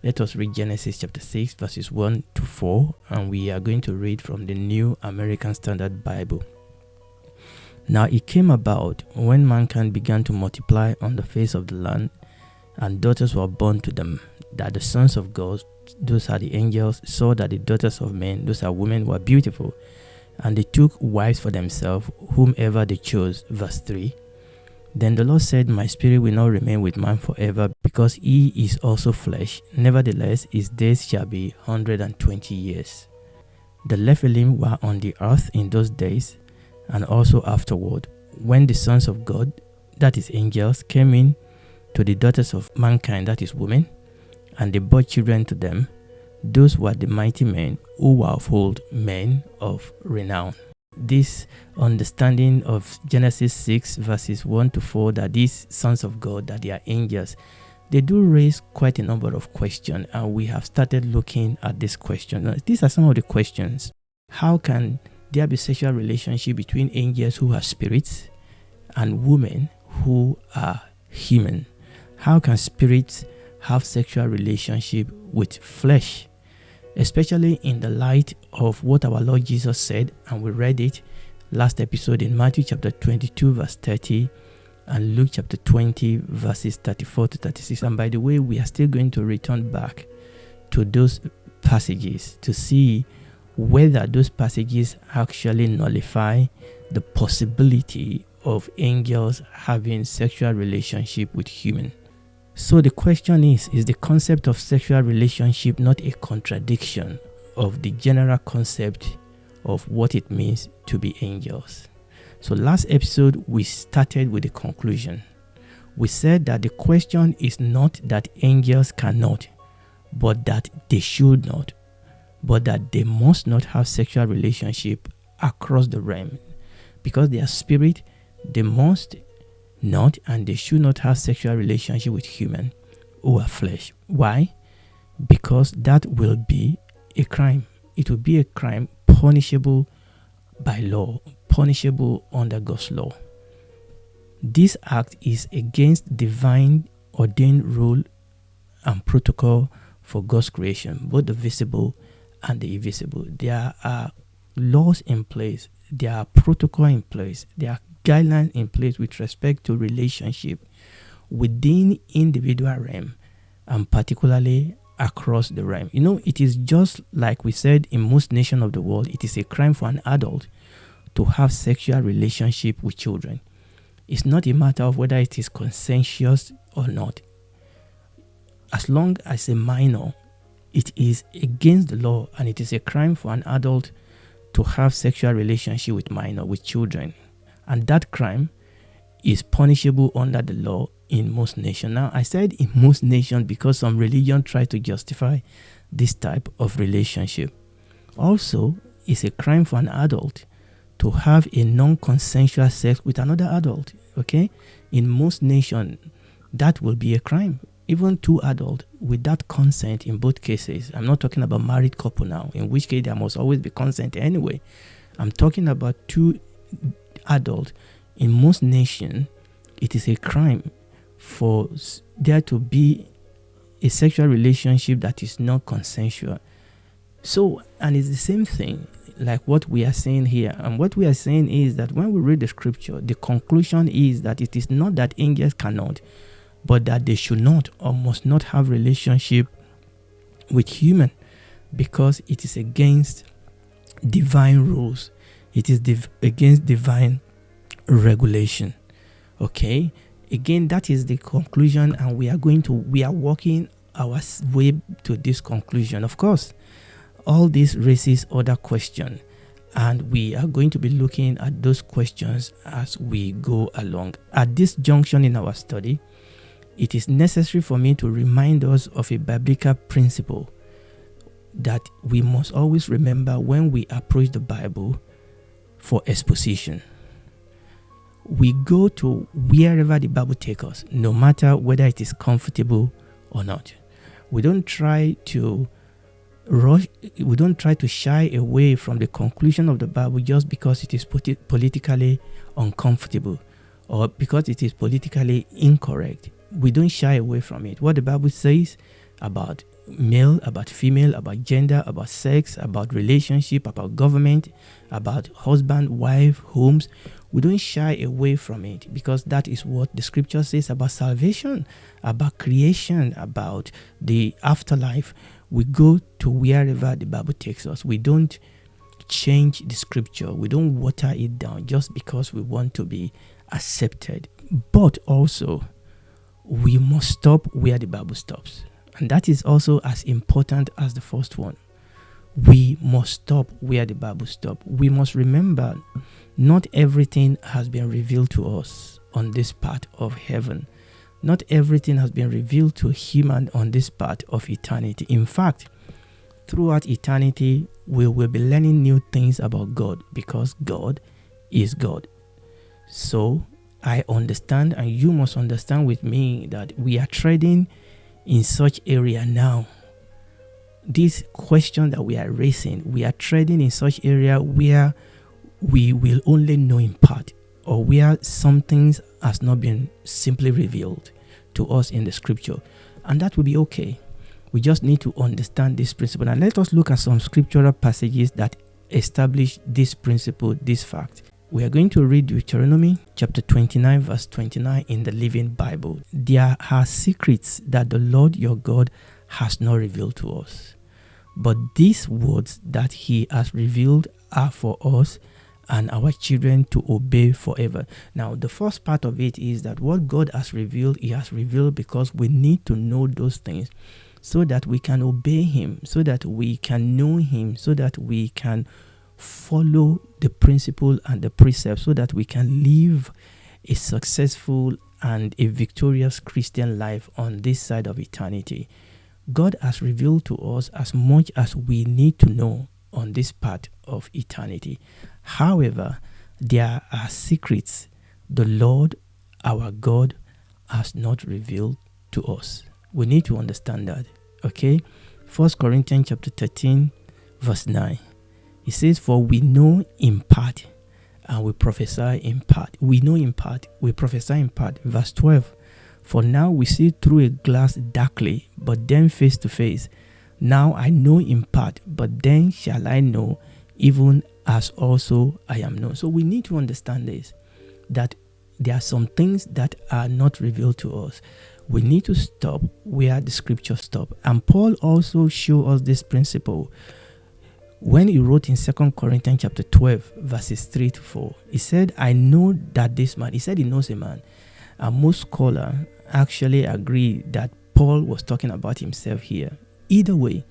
Let us read Genesis chapter 6 verses 1 to 4, and we are going to read from the New American Standard Bible. Now it came about when mankind began to multiply on the face of the land, and daughters were born to them, that the sons of God, those are the angels, saw that the daughters of men, those are women, were beautiful, and they took wives for themselves, whomever they chose. Verse 3. Then the Lord said, My spirit will not remain with man forever, because he is also flesh. Nevertheless, his days shall be 120 years. The Nephilim were on the earth in those days, and also afterward, when the sons of God, that is angels, came in to the daughters of mankind, that is women, and they bore children to them. Those were the mighty men who were of old, men of renown. This understanding of Genesis 6 verses 1 to 4, that these sons of God, that they are angels, they do raise quite a number of questions, and we have started looking at this question. Now, these are some of the questions. How can there be sexual relationship between angels who are spirits and women who are human? How can spirits have sexual relationship with flesh? Especially in the light of what our Lord Jesus said, and we read it last episode in Matthew chapter 22 verse 30 and Luke chapter 20 verses 34 to 36. And by the way, we are still going to return back to those passages to see whether those passages actually nullify the possibility of angels having sexual relationship with humans. So the question is the concept of sexual relationship not a contradiction of the general concept of what it means to be angels? So last episode, we started with the conclusion. We said that the question is not that angels cannot, but that they should not, but that they must not have sexual relationship across the realm. Because they are spirit, they must not, and they should not have sexual relationship with human who are flesh. Why? Because that will be a crime. It will be a crime punishable by law, punishable under God's law. This act is against divine ordained rule and protocol for God's creation, both the visible and the invisible. There are laws in place, there are protocol in place, there are guidelines in place with respect to relationship within individual realm and particularly across the realm. You know, it is just like we said in most nations of the world, it is a crime for an adult to have sexual relationship with children. It's not a matter of whether it is consensuous or not. As long as a minor, it is against the law, and it is a crime for an adult to have sexual relationship with children. And that crime is punishable under the law in most nations. Now, I said in most nations because some religion try to justify this type of relationship. Also, it's a crime for an adult to have a non-consensual sex with another adult. Okay? In most nations, that will be a crime. Even two adults without consent in both cases. I'm not talking about married couple now, in which case there must always be consent anyway. I'm talking about two adult. In most nations, it is a crime for there to be a sexual relationship that is not consensual. So, and it's the same thing like what we are saying here. And what we are saying is that when we read the scripture, the conclusion is that it is not that angels cannot, but that they should not or must not have relationship with human, because it is against divine rules. It is against divine regulation. Okay? Again, that is the conclusion, and we are working our way to this conclusion. Of course, all this raises other questions, and we are going to be looking at those questions as we go along. At this junction in our study, it is necessary for me to remind us of a biblical principle that we must always remember when we approach the Bible for exposition. We go to wherever the Bible takes us, no matter whether it is comfortable or not. We don't try to rush, we don't try to shy away from the conclusion of the Bible just because it is politically uncomfortable or because it is politically incorrect. We don't shy away from it. What the Bible says about male, about female, about gender, about sex, about relationship, about government, about husband, wife, homes. We don't shy away from it, because that is what the scripture says about salvation, about creation, about the afterlife. We go to wherever the Bible takes us. We don't change the scripture. We don't water it down just because we want to be accepted. But also, we must stop where the Bible stops. And that is also as important as the first one. We must stop where the Bible stops. We must remember, not everything has been revealed to us on this part of heaven. Not everything has been revealed to human on this part of eternity. In fact, throughout eternity, we will be learning new things about God, because God is God. So I understand, and you must understand with me, that we are treading in such area now. This question that we are raising, we are treading in such area where we will only know in part, or where some things has not been simply revealed to us in the scripture. And that will be okay. We just need to understand this principle. And let us look at some scriptural passages that establish this principle, this fact. We are going to read Deuteronomy chapter 29 verse 29 in the Living Bible. There are secrets that the Lord your God has not revealed to us, but these words that he has revealed are for us and our children to obey forever. Now, the first part of it is that what God has revealed, he has revealed because we need to know those things, so that we can obey him, so that we can know him, so that we can follow the principle and the precepts, so that we can live a successful and a victorious Christian life on this side of eternity. God has revealed to us as much as we need to know on this part of eternity. However, there are secrets the Lord our God has not revealed to us. We need to understand that. Okay? 1 Corinthians chapter 13 verse 9. It says, for we know in part and we prophesy in part. We know in part, we prophesy in part. Verse 12. For now we see through a glass darkly, but then face to face. Now I know in part, but then shall I know, even as also I am known. So we need to understand this, that there are some things that are not revealed to us. We need to stop where the scriptures stop. And Paul also showed us this principle when he wrote in 2 Corinthians chapter 12, verses 3 to 4. He said, I know that this man, he said he knows a man. And most scholars actually agree that Paul was talking about himself here. Either way,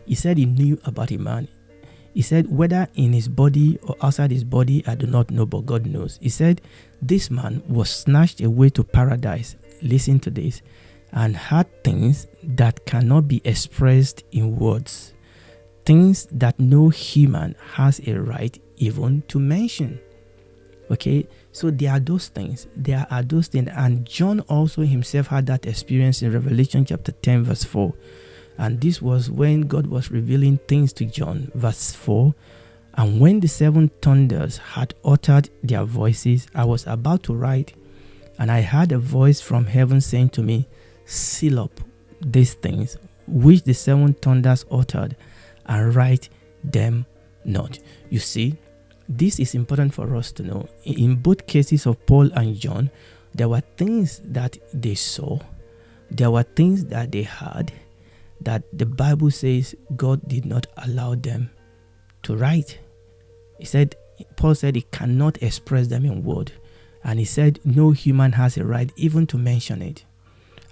he said he knew about a man. He said, whether in his body or outside his body, I do not know, but God knows. He said, this man was snatched away to paradise. Listen to this. And had things that cannot be expressed in words. Things that no human has a right even to mention. Okay, so there are those things. There are those things. And John also himself had that experience in Revelation chapter 10 verse 4. And this was when God was revealing things to John. Verse 4. And when the seven thunders had uttered their voices, I was about to write. And I heard a voice from heaven saying to me, seal up these things which the seven thunders uttered, and write them not. You see, this is important for us to know. In both cases of Paul and John, there were things that they saw, there were things that they heard, that the Bible says God did not allow them to write. Paul said he cannot express them in word. And he said no human has a right even to mention it.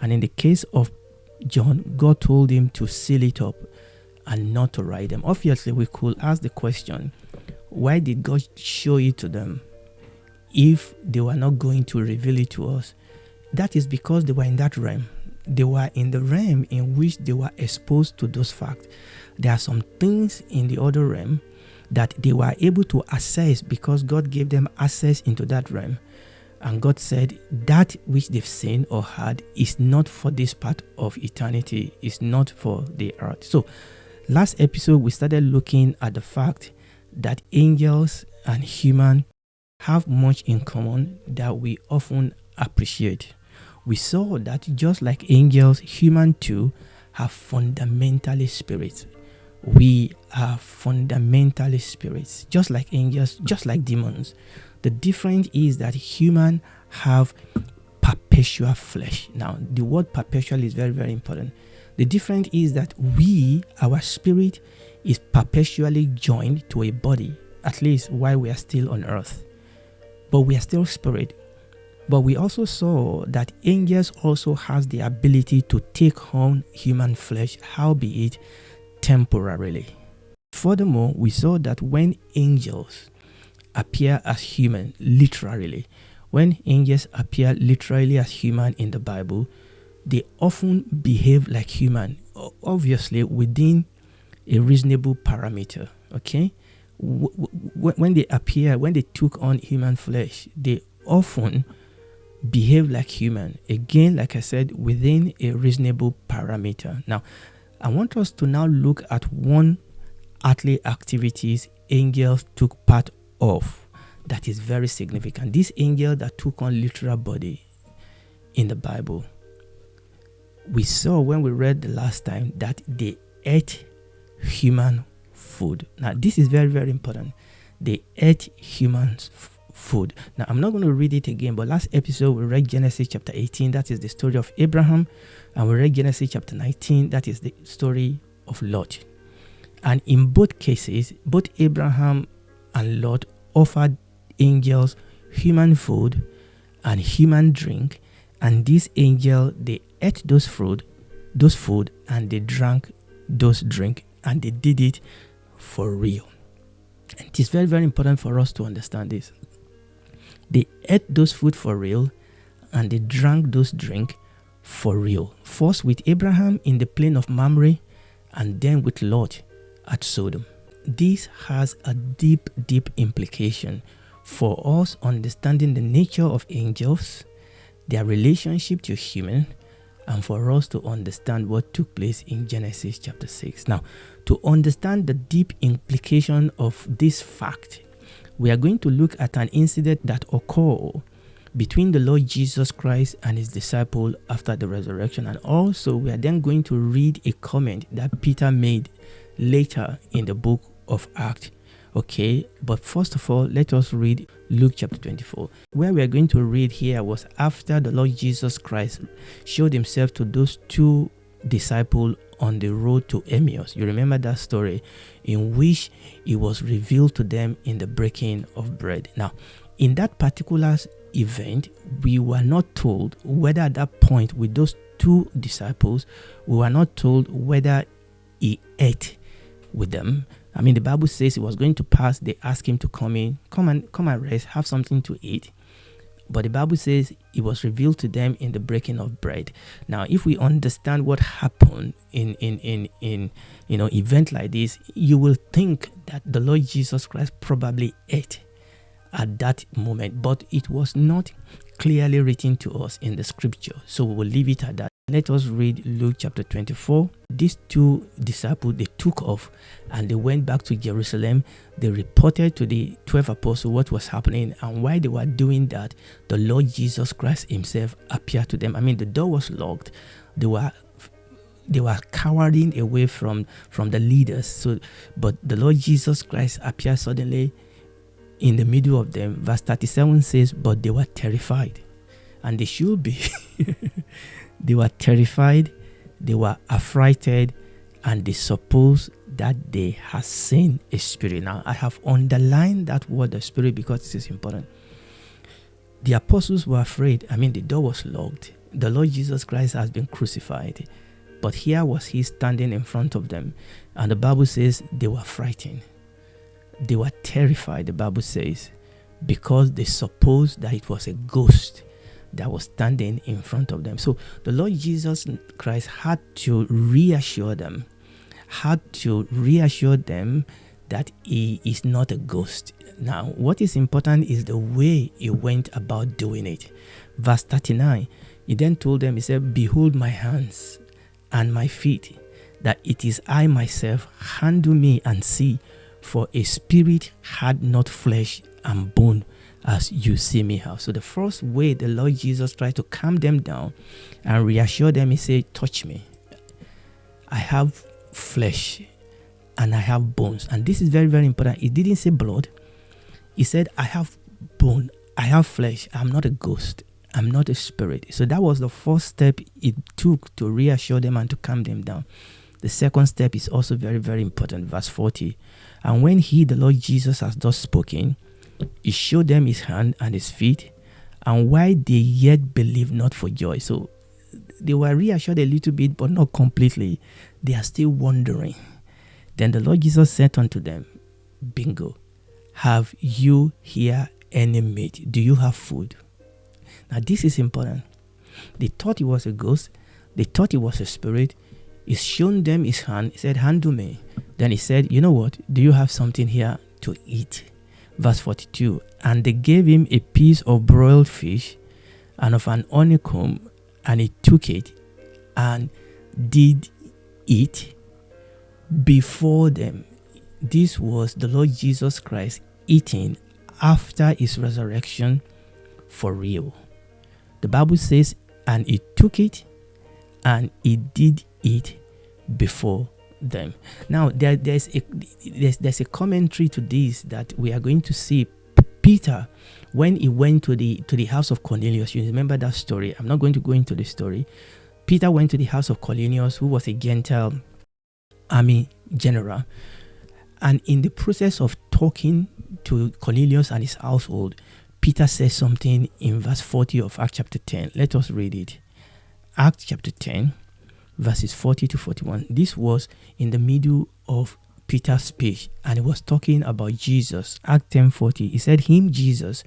And in the case of John, God told him to seal it up and not to write them. Obviously, we could ask the question, why did God show it to them if they were not going to reveal it to us? That is because they were in that realm. They were in the realm in which they were exposed to those facts. There are some things in the other realm that they were able to access because God gave them access into that realm. And God said that which they've seen or heard is not for this part of eternity, is not for the earth. So last episode, we started looking at the fact that angels and human have much in common that we often appreciate. We saw that just like angels, human too are fundamentally spirits. We are fundamentally spirits, just like angels, just like demons. The difference is that humans have perpetual flesh. Now, the word perpetual is very, very important. The difference is that our spirit is perpetually joined to a body, at least while we are still on earth. But we are still spirit. But we also saw that angels also has the ability to take on human flesh, howbeit temporarily. Furthermore, we saw that when angels appear as human, literally, when angels appear literally as human in the Bible, they often behave like human, obviously within a reasonable parameter. Okay, when they appear, when they took on human flesh, they often behave like human. Again, like I said, within a reasonable parameter. Now, I want us to now look at one earthly activities angels took part of that is very significant. This angel that took on literal body in the Bible, we saw when we read the last time that they ate human food. Now, this is very, very important. They ate human food. Now, I'm not going to read it again, but last episode we read Genesis chapter 18, that is the story of Abraham, and we read Genesis chapter 19, that is the story of Lot. And in both cases, both Abraham and Lot offered angels human food and human drink, and this angel, they ate those food, and they drank those drink, and they did it for real. And it is very, very important for us to understand this. They ate those food for real, and they drank those drink for real. First with Abraham in the plain of Mamre, and then with Lot at Sodom. This has a deep, deep implication for us understanding the nature of angels, their relationship to human, and for us to understand what took place in Genesis chapter 6. Now, to understand the deep implication of this fact, we are going to look at an incident that occurred between the Lord Jesus Christ and his disciple after the resurrection. And also, we are then going to read a comment that Peter made later in the book of Acts. Okay, but first of all, let us read Luke chapter 24. Where we are going to read here was after the Lord Jesus Christ showed himself to those two disciples on the road to Emmaus. You remember that story in which it was revealed to them in the breaking of bread. Now, in that particular event, we were not told whether at that point with those two disciples, we were not told whether he ate with them. I mean, the Bible says it was going to pass. They asked him to come and rest, have something to eat. But the Bible says it was revealed to them in the breaking of bread. Now, if we understand what happened in event like this, you will think that the Lord Jesus Christ probably ate at that moment, but it was not clearly written to us in the scripture. So we will leave it at that. Let us read Luke chapter 24. These two disciples, they took off and they went back to Jerusalem. They reported to the 12 apostles what was happening, and while they were doing that, the Lord Jesus Christ himself appeared to them. I mean, the door was locked. They were cowering away from the leaders. But the Lord Jesus Christ appeared suddenly in the middle of them. Verse 37 says, but they were terrified. And they should be. They were terrified, they were affrighted, and they supposed that they had seen a spirit. Now, I have underlined that word, the spirit, because this is important. The apostles were afraid. I mean, the door was locked. The Lord Jesus Christ has been crucified. But here was he standing in front of them. And the Bible says they were frightened. They were terrified, the Bible says, because they supposed that it was a ghost that was standing in front of them. So the Lord Jesus Christ had to reassure them that he is not a ghost. Now, what is important is the way he went about doing it. Verse 39, he then told them, he said, behold my hands and my feet, that it is I myself. Handle me and see, for a spirit had not flesh and bone as you see me have. So the first way the Lord Jesus tried to calm them down and reassure them, he said, touch me. I have flesh and I have bones. And this is very, very important. It didn't say blood. He said, I have bone, I have flesh. I'm not a ghost. I'm not a spirit. So that was the first step it took to reassure them and to calm them down. The second step is also very, very important. Verse 40. And when he, the Lord Jesus, has thus spoken, he showed them his hand and his feet, and why they yet believe not for joy. So they were reassured a little bit, but not completely. They are still wondering. Then the Lord Jesus said unto them, bingo, have you here any meat? Do you have food? Now this is important. They thought he was a ghost. They thought he was a spirit. He's shown them his hand. He said, handle me. Then he said, you know what? Do you have something here to eat? Verse 42. And they gave him a piece of broiled fish and of an honeycomb, and he took it and did eat before them. This was the Lord Jesus Christ eating after his resurrection for real. The Bible says, and he took it and he did eat before them. Now there's a commentary to this that we are going to see. Peter, when he went to the house of Cornelius, you remember that story. I'm not going to go into the story. Peter went to the house of Cornelius, who was a Gentile army general, and in the process of talking to Cornelius and his household, Peter says something in verse 40 of Acts chapter 10. Let us read it. Acts chapter 10, verses 40 to 41. This was in the middle of Peter's speech, and he was talking about Jesus. Acts 10:40. He said, him, Jesus,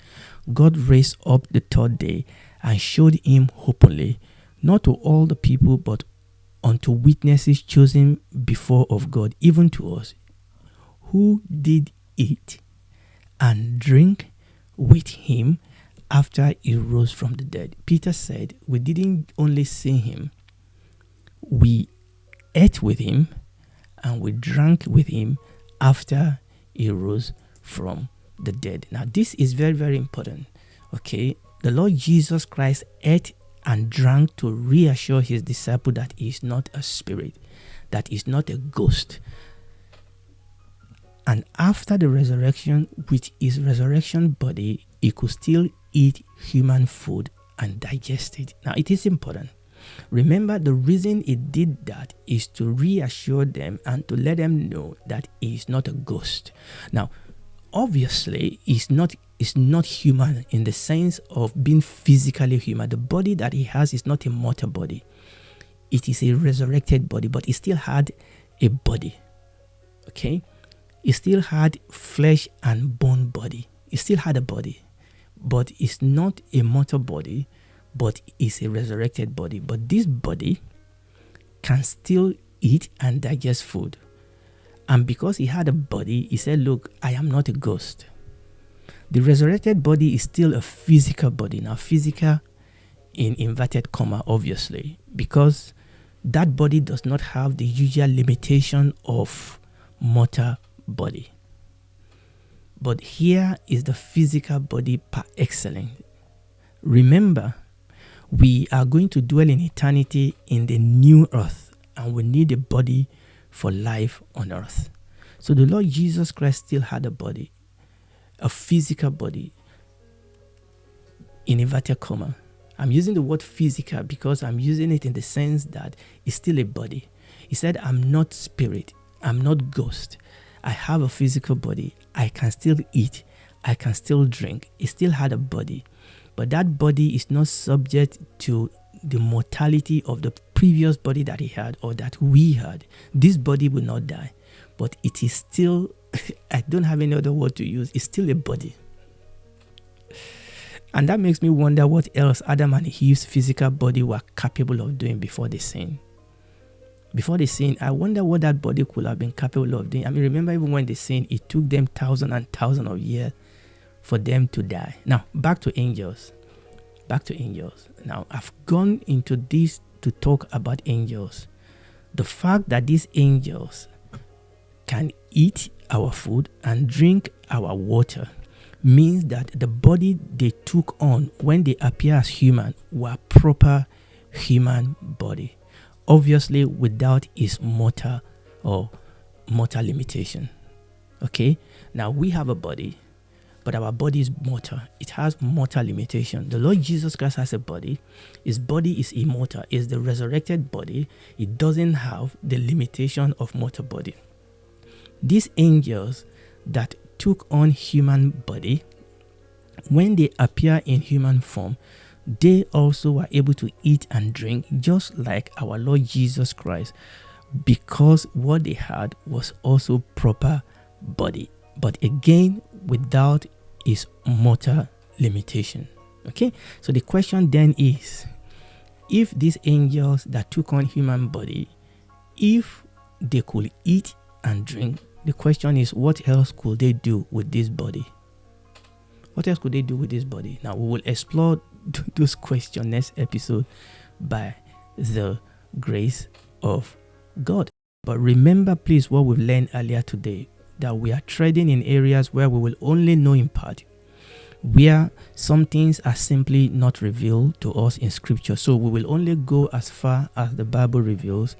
God raised up the third day and showed him openly, not to all the people, but unto witnesses chosen before of God, even to us, who did eat and drink with him after he rose from the dead. Peter said, we didn't only see him, we ate with him and we drank with him after he rose from the dead. Now this is very, very important. Okay, the Lord Jesus Christ ate and drank to reassure his disciple that he is not a spirit, that he is not a ghost. And after the resurrection, with his resurrection body, he could still eat human food and digest it. Now it is important. Remember, the reason he did that is to reassure them and to let them know that he is not a ghost. Now, obviously, he's not human in the sense of being physically human. The body that he has is not a mortal body. It is a resurrected body, but he still had a body. Okay? He still had flesh and bone body. He still had a body, but it's not a mortal body, but it's a resurrected body. But this body can still eat and digest food. And because he had a body, he said, look, I am not a ghost. The resurrected body is still a physical body. Now, physical in inverted comma, obviously, because that body does not have the usual limitation of mortal body. But here is the physical body par excellence. Remember, we are going to dwell in eternity in the new earth, and we need a body for life on earth. So the Lord Jesus Christ still had a body, a physical body, in inverted comma. I'm using the word physical because I'm using it in the sense that it's still a body. He said, I'm not spirit, I'm not ghost. I have a physical body. I can still eat. I can still drink. He still had a body. But that body is not subject to the mortality of the previous body that he had or that we had. This body will not die. But it is still, I don't have any other word to use, it's still a body. And that makes me wonder what else Adam and Eve's physical body were capable of doing before they sinned. Before they sinned, I wonder what that body could have been capable of doing. I mean, remember even when they sinned, it took them thousands and thousands of years for them to die. Now, back to angels. Back to angels. Now, I've gone into this to talk about angels. The fact that these angels can eat our food and drink our water means that the body they took on when they appear as human were proper human body. obviously without its mortal limitation. Okay, now we have a body, but our body is mortal. It has mortal limitation. The Lord Jesus Christ has a body. His body is immortal. It's the resurrected body. It doesn't have the limitation of mortal body. These angels that took on human body, when they appear in human form, they also were able to eat and drink just like our Lord Jesus Christ, because what they had was also proper body, but again without its mortal limitation. Okay, so the question then is, if these angels that took on human body, if they could eat and drink, the question is, what else could they do with this body? What else could they do with this body? Now we will explore those questions next episode by the grace of God. But remember please what we've learned earlier today, that we are treading in areas where we will only know in part, where some things are simply not revealed to us in scripture. So we will only go as far as the Bible reveals,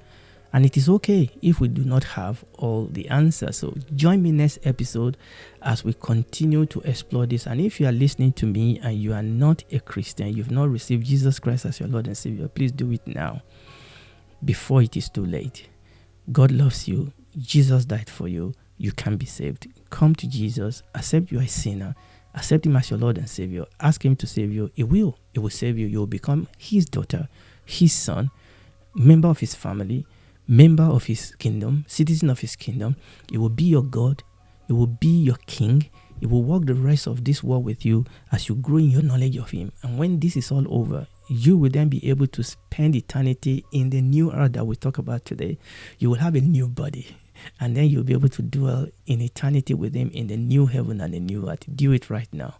and it is okay if we do not have all the answers. So join me next episode as we continue to explore this. And if you are listening to me and you are not a Christian, you've not received Jesus Christ as your Lord and Savior, please do it now before it is too late. God loves you. Jesus died for you. You can be saved. Come to Jesus. Accept you are a sinner. Accept him as your Lord and Savior. Ask him to save you. He will save you. You will become his daughter, his son, member of his family, member of his kingdom, citizen of his kingdom. He will be your God. He will be your king. He will walk the rest of this world with you as you grow in your knowledge of him. And when this is all over, you will then be able to spend eternity in the new earth that we talk about today. You will have a new body, and then you'll be able to dwell in eternity with him in the new heaven and the new earth. Do it right now.